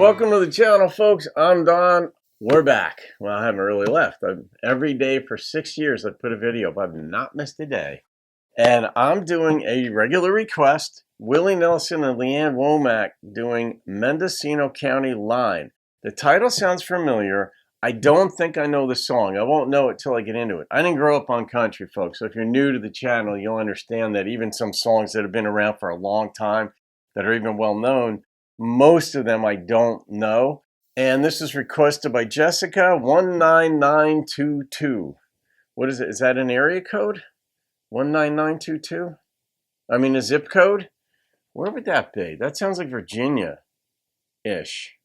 Welcome to the channel, folks. I'm Don. We're back. Well, I haven't really left. Every day for 6 years I've put a video up. I've not missed a day. And I'm doing a regular request. Willie Nelson and Leanne Womack doing Mendocino County Line. The title sounds familiar. I don't think I know the song. I won't know it till I get into it. I didn't grow up on country, folks. So if you're new to the channel, you'll understand that even some songs that have been around for a long time that are even well known, most of them I don't know. And this is requested by Jessica 19922. What is it? Is that an area code? 19922? I mean a zip code? Where would that be? That sounds like Virginia-ish.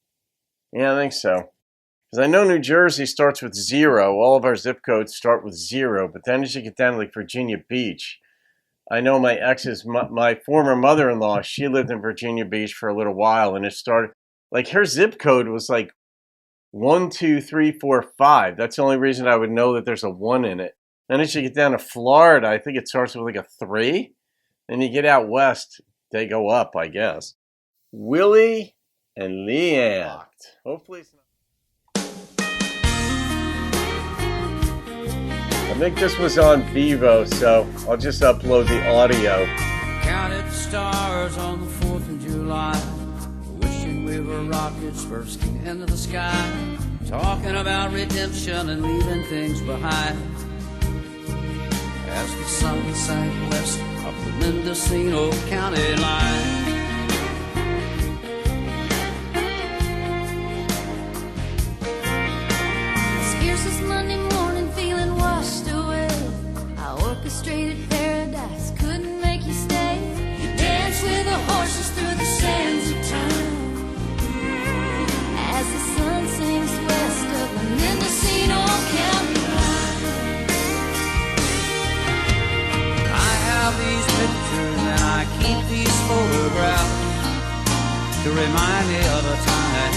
Yeah, I think so. Because I know New Jersey starts with 0. All of our zip codes start with 0. But then as you get down to like Virginia Beach, I know my ex's, my former mother-in-law, she lived in Virginia Beach for a little while, and it started, like her zip code was like 1, 2, 3, 4, 5. That's the only reason I would know that there's a 1 in it. Then as you get down to Florida, I think it starts with like a 3. Then you get out west, they go up, I guess. Willie and Leanne. Hopefully it's not. I think this was on Vivo, so I'll just upload the audio. Counted the stars on the 4th of July, wishing we were rockets bursting into the sky, talking about redemption and leaving things behind. As the sun sank west of the Mendocino County line, orchestrated paradise couldn't make you stay. You danced with the horses through the sands of time as the sun sinks west of the Mendocino County line. I have these pictures and I keep these photographs to remind me of a time.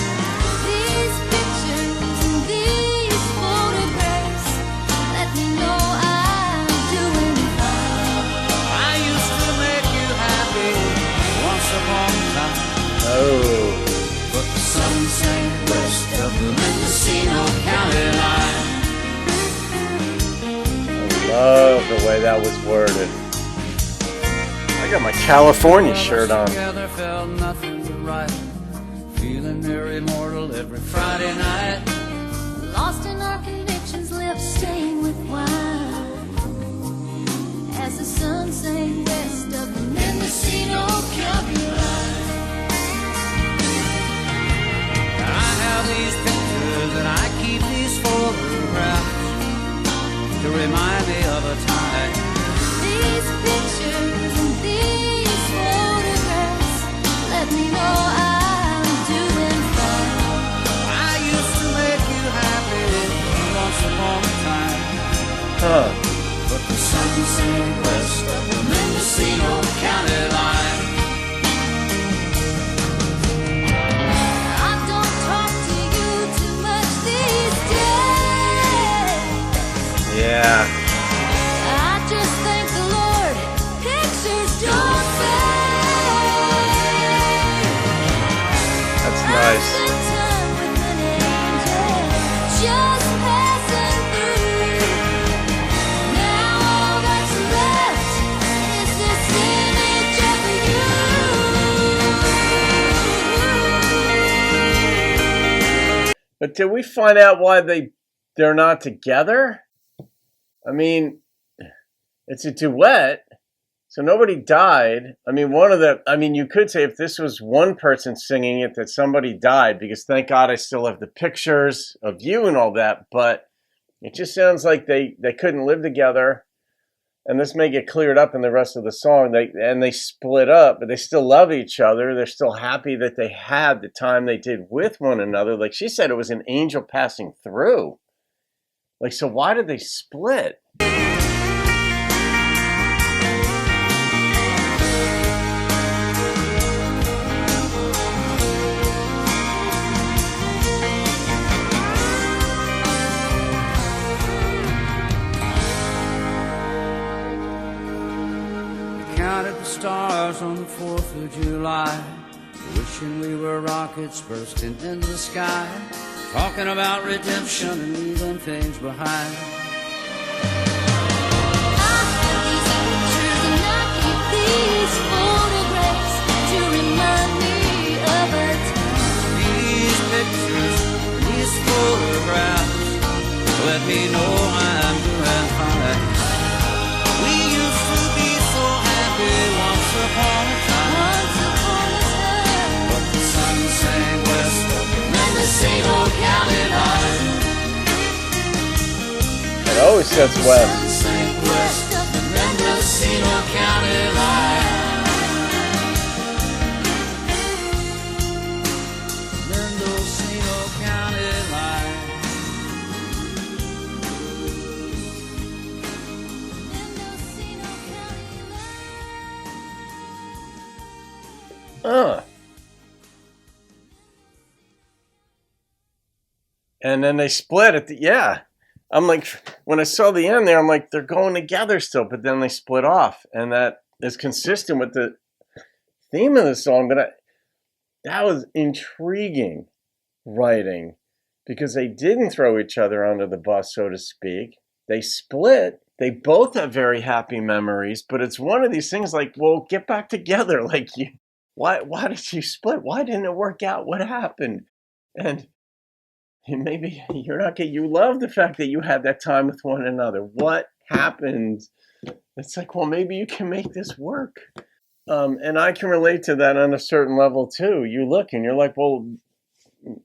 These pictures and these photographs let me know Oh. But the sun sank west of the Mendocino County line. I love the way that was worded. I got my California shirt on. Together felt nothing but right, feeling merry mortal every Friday night. Lost in our convictions, left stained with wine as the sun sank west of the Mendocino County line. These pictures and I keep these photographs to remind me of a time. These pictures and these photographs let me know I'm doing fine. I used to make you happy once upon a time. But the sun sank west of the Mendocino County line. Yeah. I just thank the Lord, pictures don't fade. That's nice. I spent time with an angel, just passing through. Now all that's left is this image of you. But did we find out why they're not together? I mean, it's a duet, so nobody died. I mean, you could say if this was one person singing it, that somebody died, because thank God I still have the pictures of you and all that, but it just sounds like they couldn't live together, and this may get cleared up in the rest of the song. They split up, but they still love each other. They're still happy that they had the time they did with one another. Like she said, it was an angel passing through. Like, so why did they split? Counted the stars on the 4th of July, wishing we were rockets bursting into the sky, talking about redemption and leaving things behind. I have these pictures and I keep these photographs to remind me of a time. These pictures, these photographs, let me know I'm doing fine. We used to be so happy once upon a time. Once upon a time, But the sun sank west of the Mendocino County line. It always sets west. Sun sank west of the Mendocino County line. Mendocino County line. Mendocino County line. And then they split at the, yeah. I'm like, when I saw the end there, I'm like, they're going together still, but then they split off. And that is consistent with the theme of the song. But that was intriguing writing because they didn't throw each other under the bus, so to speak. They split. They both have very happy memories, but it's one of these things like, well, get back together. Like, why did you split? Why didn't it work out? What happened? And maybe you're not you love the fact that you had that time with one another. What happened? It's like, well, maybe you can make this work. And I can relate to that on a certain level too. You look and you're like, well,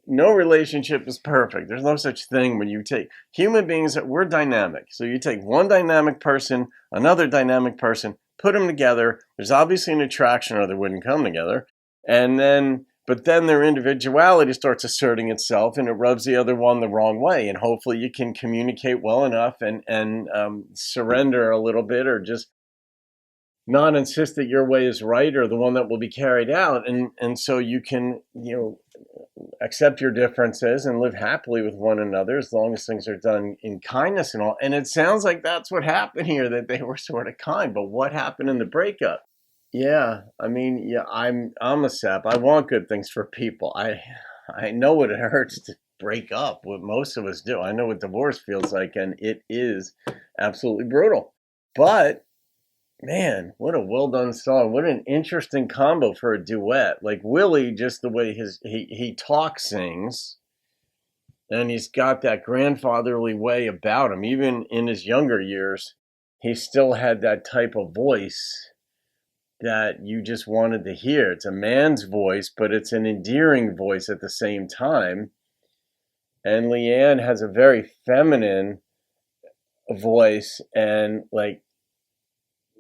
no relationship is perfect. There's no such thing when you take human beings, we're dynamic. So you take one dynamic person, another dynamic person, put them together. There's obviously an attraction or they wouldn't come together. But then their individuality starts asserting itself and it rubs the other one the wrong way. And hopefully you can communicate well enough and surrender a little bit or just not insist that your way is right or the one that will be carried out. And so you can, accept your differences and live happily with one another as long as things are done in kindness and all. And it sounds like that's what happened here, that they were sort of kind. But what happened in the breakup? Yeah, I mean, yeah, I'm a sap. I want good things for people. I know what it hurts to break up, what most of us do. I know what divorce feels like, and it is absolutely brutal. But, man, what a well-done song. What an interesting combo for a duet. Like Willie, just the way he talks, sings, and he's got that grandfatherly way about him. Even in his younger years, he still had that type of voice that you just wanted to hear. It's a man's voice, but it's an endearing voice at the same time. And Leanne has a very feminine voice and like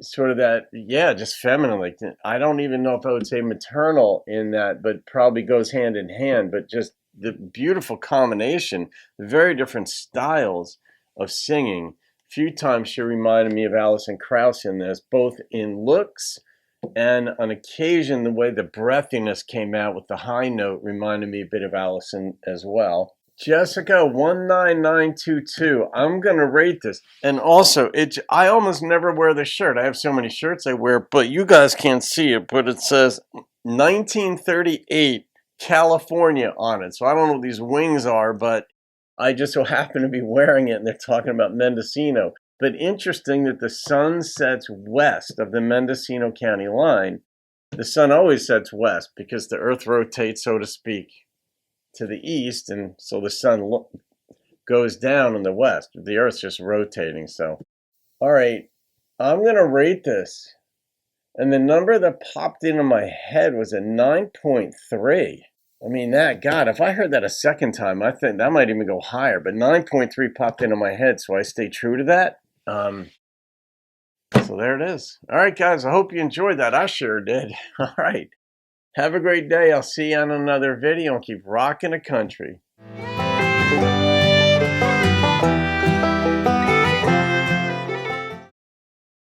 sort of that, yeah, just feminine. Like, I don't even know if I would say maternal in that, but probably goes hand in hand. But just the beautiful combination, the very different styles of singing. A few times she reminded me of Alison Krauss in this, both in looks and on occasion, the way the breathiness came out with the high note reminded me a bit of Allison as well. Jessica 19922. I'm going to rate this. And also, I almost never wear this shirt. I have so many shirts I wear, but you guys can't see it, but it says 1938 California on it. So I don't know what these wings are, but I just so happen to be wearing it, and they're talking about Mendocino. But interesting that the sun sets west of the Mendocino County line. The sun always sets west because the earth rotates, so to speak, to the east. And so the sun goes down in the west. The earth's just rotating. So, all right, I'm going to rate this. And the number that popped into my head was a 9.3. I mean, God, if I heard that a second time, I think that might even go higher. But 9.3 popped into my head, so I stay true to that. So there it is. All right, guys, I hope you enjoyed that. I sure did. All right. Have a great day. I'll see you on another video and keep rocking the country.